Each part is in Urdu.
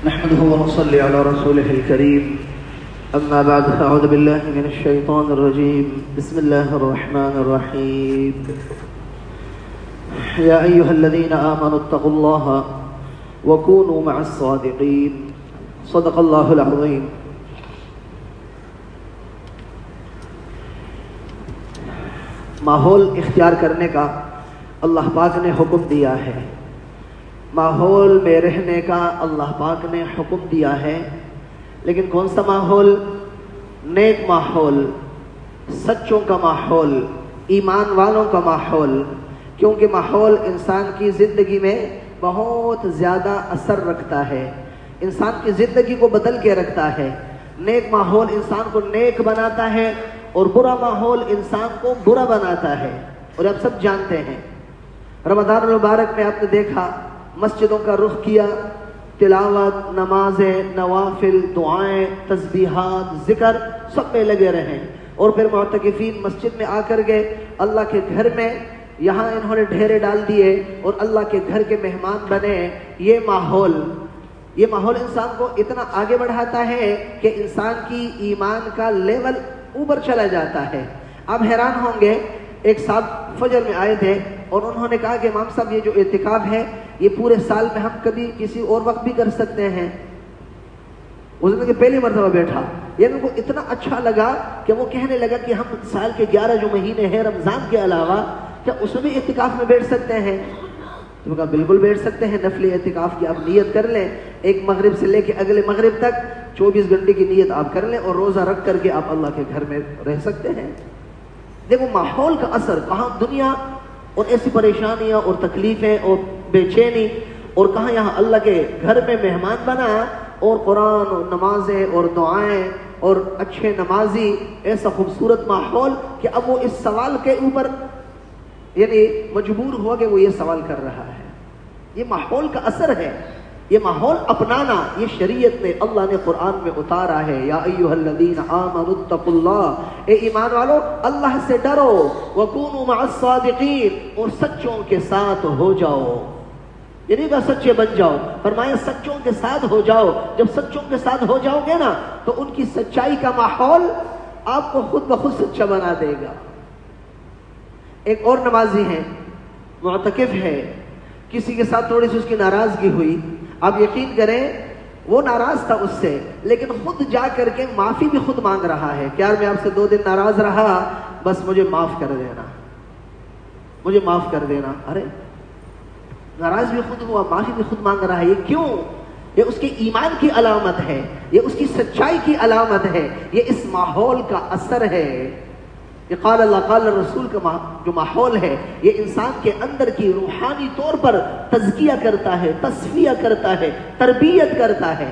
نحمده ونصلي على رسوله الكريم أما بعد أعوذ بالله من الشيطان الرجيم بسم الله الرحمن الرحيم يا أيها الذين آمنوا اتقوا الله وكونوا مع الصادقين صدق الله العظيم. ماحول اختیار کرنے کا اللہ پاک نے حکم دیا ہے، ماحول میں رہنے کا اللہ پاک نے حکم دیا ہے، لیکن کون سا ماحول؟ نیک ماحول، سچوں کا ماحول، ایمان والوں کا ماحول، کیونکہ ماحول انسان کی زندگی میں بہت زیادہ اثر رکھتا ہے، انسان کی زندگی کو بدل کے رکھتا ہے۔ نیک ماحول انسان کو نیک بناتا ہے اور برا ماحول انسان کو برا بناتا ہے، اور آپ سب جانتے ہیں رمضان المبارک میں آپ نے دیکھا مسجدوں کا رخ کیا، تلاوت، نمازیں، نوافل، دعائیں، تسبیحات، ذکر سب میں لگے رہے، اور پھر معتکفین مسجد میں آ کر گئے، اللہ کے گھر میں یہاں انہوں نے ڈھیرے ڈال دیے اور اللہ کے گھر کے مہمان بنے۔ یہ ماحول انسان کو اتنا آگے بڑھاتا ہے کہ انسان کی ایمان کا لیول اوپر چلا جاتا ہے۔ آپ حیران ہوں گے، ایک صاحب فجر میں آئے تھے اور انہوں نے کہا کہ امام صاحب یہ جو اعتکاف ہے یہ پورے سال میں ہم کبھی کسی اور وقت بھی کر سکتے ہیں۔ اس نے کہ پہلی مرتبہ بیٹھا، یہ ان کو اتنا اچھا لگا کہ وہ کہنے لگا کہ ہم سال کے 11 جو مہینے ہیں رمضان کے علاوہ کیا اس میں بھی اعتکاف میں بیٹھ سکتے ہیں؟ تو کہا بالکل بیٹھ سکتے ہیں، نفلی اعتکاف کی آپ نیت کر لیں، ایک مغرب سے لے کے اگلے مغرب تک 24 گھنٹے کی نیت آپ کر لیں اور روزہ رکھ کر کے آپ اللہ کے گھر میں رہ سکتے ہیں۔ دیکھو ماحول کا اثر، کہاں دنیا اور ایسی پریشانیاں اور تکلیفیں اور بے چینی، اور کہاں یہاں اللہ کے گھر میں مہمان بنا اور قرآن اور نمازیں اور دعائیں اور اچھے نمازی، ایسا خوبصورت ماحول کہ اب وہ اس سوال کے اوپر یعنی مجبور ہوا کہ وہ یہ سوال کر رہا ہے۔ یہ ماحول کا اثر ہے، یہ ماحول اپنانا، یہ شریعت میں اللہ نے قرآن میں اتارا ہے۔ یا ایھا الذین آمنوا اتقوا اللہ، اے ایمان والو اللہ سے ڈرو، وکونوا مع الصادقین، اور سچوں کے ساتھ ہو جاؤ، یعنی کہ سچے بن جاؤ، فرمایا سچوں کے ساتھ ہو جاؤ۔ جب سچوں کے ساتھ ہو جاؤ گے نا تو ان کی سچائی کا ماحول آپ کو خود بخود سچا بنا دے گا۔ ایک اور نمازی ہے، معتکف ہے، کسی کے ساتھ تھوڑی سی اس کی ناراضگی ہوئی، آپ یقین کریں وہ ناراض تھا اس سے، لیکن خود جا کر کے معافی بھی خود مانگ رہا ہے کہ یار میں آپ سے 2 دن ناراض رہا، بس مجھے معاف کر دینا، مجھے معاف کر دینا۔ ارے ناراض بھی خود ہوا، معافی بھی خود مانگ رہا ہے، یہ کیوں؟ یہ اس کے ایمان کی علامت ہے، یہ اس کی سچائی کی علامت ہے، یہ اس ماحول کا اثر ہے۔ یہ قال اللہ قال رسول کا جو ماحول ہے یہ انسان کے اندر کی روحانی طور پر تزکیہ کرتا ہے، تصفیہ کرتا ہے، تربیت کرتا ہے۔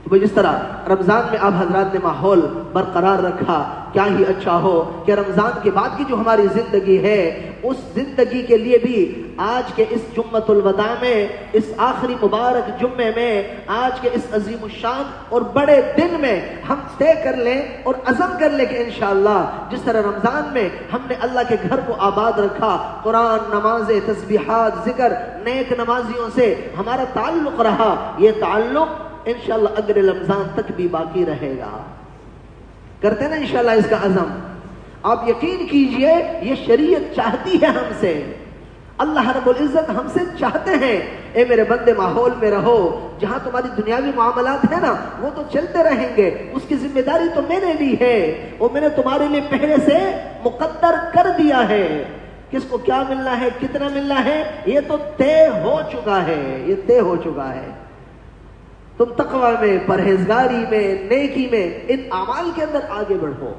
تو جس طرح رمضان میں آپ حضرات نے ماحول برقرار رکھا، کیا ہی اچھا ہو کہ رمضان کے بعد کی جو ہماری زندگی ہے اس زندگی کے لیے بھی آج کے اس جمعۃ الوداع میں، اس آخری مبارک جمعے میں، آج کے اس عظیم الشان اور بڑے دن میں ہم طے کر لیں اور عزم کر لیں کہ انشاءاللہ جس طرح رمضان میں ہم نے اللہ کے گھر کو آباد رکھا، قرآن، نمازیں، تسبیحات، ذکر، نیک نمازیوں سے ہمارا تعلق رہا، یہ تعلق انشاءاللہ اگلے رمضان تک بھی باقی رہے گا۔ کرتے نا انشاءاللہ اس کا عزم؟ آپ یقین کیجئے یہ شریعت چاہتی ہے ہم سے، اللہ رب العزت ہم سے چاہتے ہیں اے میرے بندے ماحول میں رہو، جہاں تمہاری دنیاوی معاملات ہیں نا وہ تو چلتے رہیں گے، اس کی ذمہ داری تو میں نے لی ہے، وہ میں نے تمہارے لیے پہلے سے مقدر کر دیا ہے، کس کو کیا ملنا ہے، کتنا ملنا ہے، یہ تو طے ہو چکا ہے، یہ طے ہو چکا ہے۔ تم تقوی میں، پرہیزگاری میں، نیکی میں، ان اعمال کے اندر آگے بڑھو۔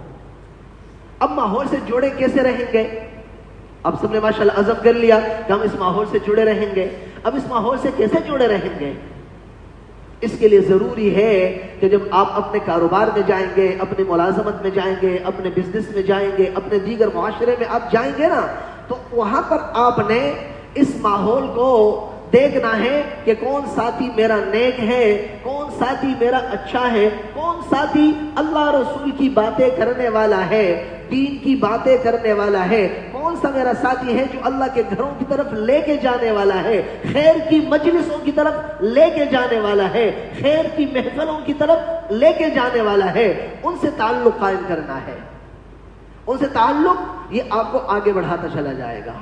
اب ماحول سے جڑے کیسے رہیں گے؟ اب سب نے ماشاءاللہ عزم کر لیا کہ ہم اس ماحول سے جڑے رہیں گے۔ اب اس ماحول سے کیسے جڑے رہیں گے؟ اس کے لیے ضروری ہے کہ جب آپ اپنے کاروبار میں جائیں گے، اپنی ملازمت میں جائیں گے، اپنے بزنس میں جائیں گے، اپنے دیگر معاشرے میں آپ جائیں گے نا، تو وہاں پر آپ نے اس ماحول کو دیکھنا ہے کہ کون ساتھی میرا نیک ہے، کون ساتھی میرا اچھا ہے، کون ساتھی اللہ رسول کی باتیں کرنے والا ہے۔ دین کی باتیں کرنے والا ہے؟ کون سا میرا ساتھی ہے جو اللہ کے گھروں کی طرف لے کے جانے والا ہے، خیر کی مجلسوں کی طرف لے کے جانے والا ہے، خیر کی محفلوں کی طرف لے کے جانے والا ہے؟ ان سے تعلق قائم کرنا ہے، ان سے تعلق یہ آپ کو آگے بڑھاتا چلا جائے گا،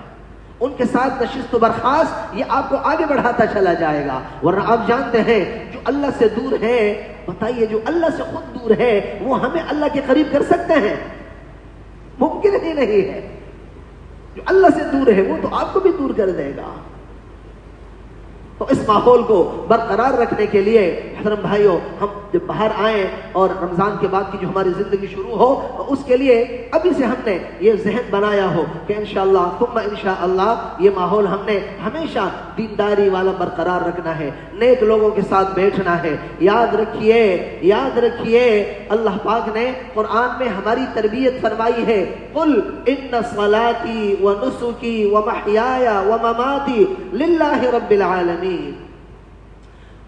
ان کے ساتھ نشست و برخاست یہ آپ کو آگے بڑھاتا چلا جائے گا۔ ورنہ آپ جانتے ہیں جو اللہ سے دور ہے، بتائیے جو اللہ سے خود دور ہے وہ ہمیں اللہ کے قریب کر سکتے ہیں؟ ممکن ہی نہیں ہے۔ جو اللہ سے دور ہے وہ تو آپ کو بھی دور کر دے گا۔ تو اس ماحول کو برقرار رکھنے کے لیے محترم بھائیوں، ہم جب باہر آئیں اور رمضان کے بعد کی جو ہماری زندگی شروع ہو، اس کے لیے ابھی سے ہم نے یہ ذہن بنایا ہو کہ انشاءاللہ ثم انشاءاللہ یہ ماحول ہم نے ہمیشہ دینداری والا برقرار رکھنا ہے، نیک لوگوں کے ساتھ بیٹھنا ہے۔ یاد رکھیے اللہ پاک نے قرآن میں ہماری تربیت فرمائی ہے، قل ان صلاتي ونسكي ومحياي ومماتي لله رب العالمين،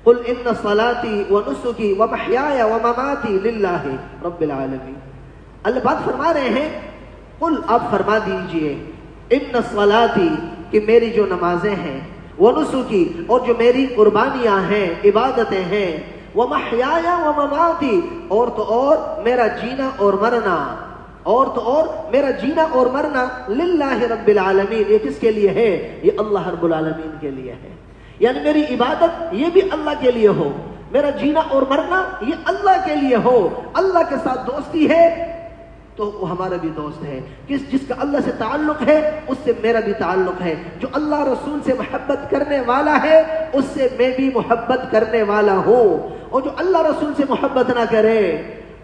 قل ان صلاتي ونسكي ومحياي ومماتي لله رب العالمین۔ اللہ پاک فرما رہے ہیں قل، آپ فرما دیجئے، ان صلاتي کہ میری جو نمازیں ہیں، ونسكي اور جو میری قربانیاں ہیں، عبادتیں ہیں، ومحياي ومماتي اور تو اور میرا جینا اور مرنا، میرا جینا اور مرنا للہ رب العالمین، یہ کس کے لیے ہے؟ یہ اللہ رب العالمین کے لیے ہے۔ یعنی میری عبادت یہ بھی اللہ کے لیے ہو، میرا جینا اور مرنا یہ اللہ کے لیے ہو۔ اللہ کے ساتھ دوستی ہے تو وہ ہمارا بھی دوست ہے، جس کا اللہ سے تعلق ہے اس سے میرا بھی تعلق ہے، جو اللہ رسول سے محبت کرنے والا ہے اس سے میں بھی محبت کرنے والا ہوں، اور جو اللہ رسول سے محبت نہ کرے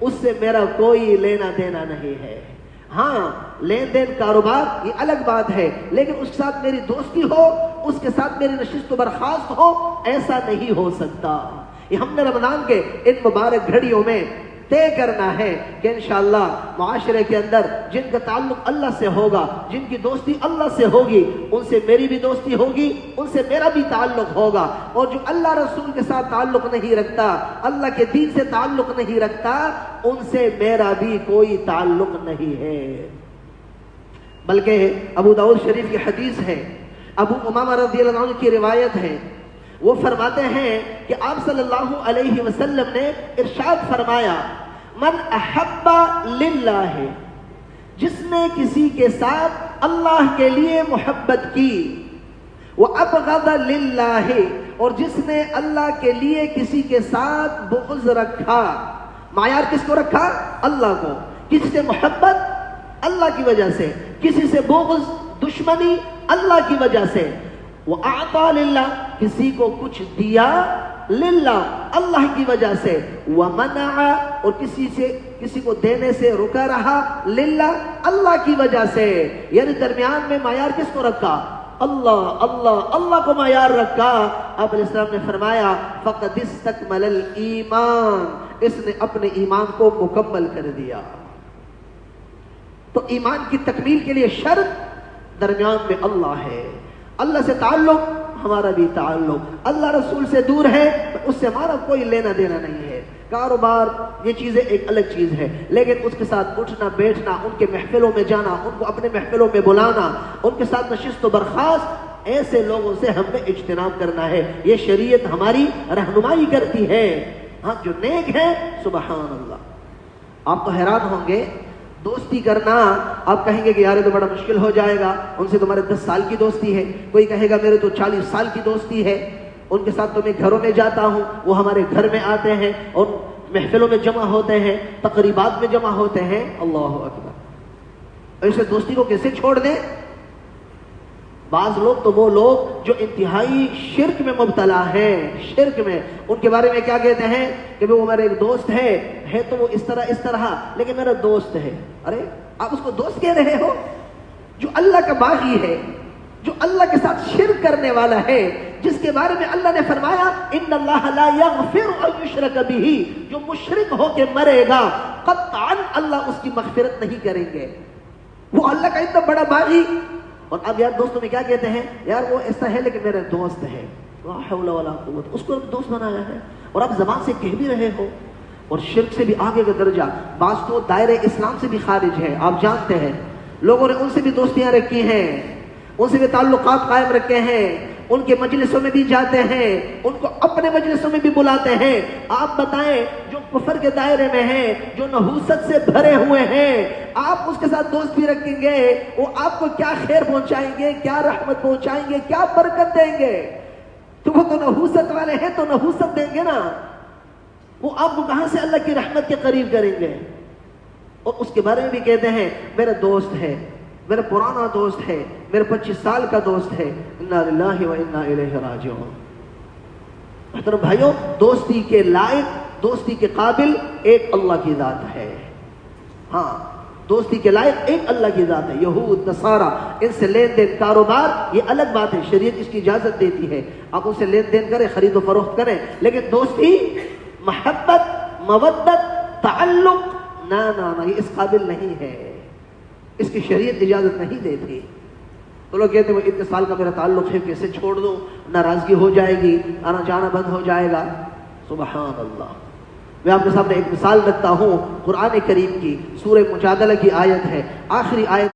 اس سے میرا کوئی لینا دینا نہیں ہے۔ ہاں لین دین کاروبار یہ الگ بات ہے، لیکن اس کے ساتھ میری دوستی ہو، اس کے ساتھ میری نشست و برخاست ہو، ایسا نہیں ہو سکتا۔ یہ ہم نے رمضان کے ان مبارک گھڑیوں میں طے کرنا ہے کہ انشاءاللہ معاشرے کے اندر جن کا تعلق اللہ سے ہوگا، جن کی دوستی اللہ سے ہوگی، ان سے میری بھی دوستی ہوگی، ان سے میرا بھی تعلق ہوگا، اور جو اللہ رسول کے ساتھ تعلق نہیں رکھتا، اللہ کے دین سے تعلق نہیں رکھتا، ان سے میرا بھی کوئی تعلق نہیں ہے۔ بلکہ ابو داؤد شریف کی حدیث ہے، ابو امامہ رضی اللہ عنہ کی روایت ہے، وہ فرماتے ہیں کہ آپ صلی اللہ علیہ وسلم نے ارشاد فرمایا، من احب للہ، جس نے کسی کے ساتھ اللہ کے لیے محبت کی، وابغض للہ، اور جس نے اللہ کے لیے کسی کے ساتھ بغض رکھا۔ معیار کس کو رکھا؟ اللہ کو۔ کسی سے محبت اللہ کی وجہ سے، کسی سے بغض دشمنی اللہ کی وجہ سے، وَأَعْطَى لِلَّهِ، کسی کو کچھ دیا للہ اللہ کی وجہ سے، وَمَنَعَ، اور کسی کو دینے سے رکا رہا للہ اللہ کی وجہ سے۔ یعنی درمیان میں معیار کس کو رکھا؟ اللہ کو معیار رکھا۔ آپ علیہ السلام نے فرمایا فَقَدِ اسْتَكْمَلَ الْإِيمَانِ، اس نے اپنے ایمان کو مکمل کر دیا۔ تو ایمان کی تکمیل کے لیے شرط درمیان میں اللہ ہے، اللہ سے تعلق، ہمارا بھی تعلق، اللہ رسول سے دور ہے تو اس سے ہمارا کوئی لینا دینا نہیں ہے۔ کاروبار یہ چیزیں ایک الگ چیز ہے، لیکن اس کے ساتھ اٹھنا بیٹھنا، ان کے محفلوں میں جانا، ان کو اپنے محفلوں میں بلانا، ان کے ساتھ نشست و برخاست، ایسے لوگوں سے ہم نے اجتناب کرنا ہے۔ یہ شریعت ہماری رہنمائی کرتی ہے۔ ہاں جو نیک ہے، سبحان اللہ۔ آپ تو حیران ہوں گے، دوستی کرنا، آپ کہیں گے کہ یار تو بڑا مشکل ہو جائے گا، ان سے تمہارے 10 سال کی دوستی ہے، کوئی کہے گا میرے تو 40 سال کی دوستی ہے، ان کے ساتھ تو میں گھروں میں جاتا ہوں، وہ ہمارے گھر میں آتے ہیں اور محفلوں میں جمع ہوتے ہیں، تقریبات میں جمع ہوتے ہیں۔ اللہ اکبر۔ ایسے دوستی کو کیسے چھوڑ دیں؟ بعض لوگ تو وہ لوگ جو انتہائی شرک میں مبتلا ہیں، شرک میں، ان کے بارے میں کیا کہتے ہیں کہ وہ میرا ایک دوست ہے تو وہ اس طرح لیکن میرا دوست ہے۔ ارے آپ اس کو دوست کہہ رہے ہو؟ جو اللہ کا باغی ہے، جو اللہ کے ساتھ شرک کرنے والا ہے، جس کے بارے میں اللہ نے فرمایا ان اللہ لا یغفر ان یشرک بہ، جو مشرک ہو کے مرے گا قطعا اللہ اس کی مغفرت نہیں کریں گے۔ وہ اللہ کا اتنا بڑا باغی، اور اب یار دوستوں میں کیا کہتے ہیں، یار وہ ایسا ہے لیکن میرا دوست ہے، لا حول ولا قوت، اس کو دوست بنایا ہے، اور آپ زبان سے کہہ بھی رہے ہو، اور شرک سے بھی آگے کا درجہ، بعض تو دائرہ اسلام سے بھی خارج ہے، آپ جانتے ہیں لوگوں نے ان سے بھی دوستیاں رکھی ہیں، ان سے بھی تعلقات قائم رکھے ہیں، ان کے مجلسوں میں بھی جاتے ہیں، ان کو اپنے مجلسوں میں بھی بلاتے ہیں۔ آپ بتائیں جو کفر کے دائرے میں ہیں، جو نحوست سے بھرے ہوئے ہیں، آپ اس کے ساتھ دوستی رکھیں گے، وہ آپ کو کیا خیر پہنچائیں گے، کیا رحمت پہنچائیں گے، کیا برکت دیں گے؟ تو وہ تو نحوست والے ہیں، تو نحوست دیں گے نا، وہ آپ کو کہاں سے اللہ کی رحمت کے قریب کریں گے؟ اور اس کے بارے میں بھی کہتے ہیں میرا دوست ہے، میرا پرانا دوست ہے، میرے 25 سال کا دوست ہے، انا للہ و انا الیہ راجعون۔ محترم بھائیوں، دوستی کے لائق، دوستی کے قابل ایک اللہ کی ذات ہے۔ ہاں، دوستی کے لائق ایک اللہ کی ذات ہے۔ یہود نصارہ ان سے لین دین کاروبار یہ الگ بات ہے، شریعت اس کی اجازت دیتی ہے، آپ ان سے لین دین کریں، خرید و فروخت کریں، لیکن دوستی، محبت، مودت، تعلق، نہ یہ اس قابل نہیں ہے، اس کی شریعت اجازت نہیں دیتی۔ تو لوگ کہتے ہیں وہ اتنے سال کا میرا تعلق ہے، کیسے چھوڑ دوں، ناراضگی ہو جائے گی، آنا جانا بند ہو جائے گا۔ سبحان اللہ۔ میں آپ کے سامنے ایک مثال رکھتا ہوں قرآن کریم کی، سورہ مجادلہ کی آیت ہے، آخری آیت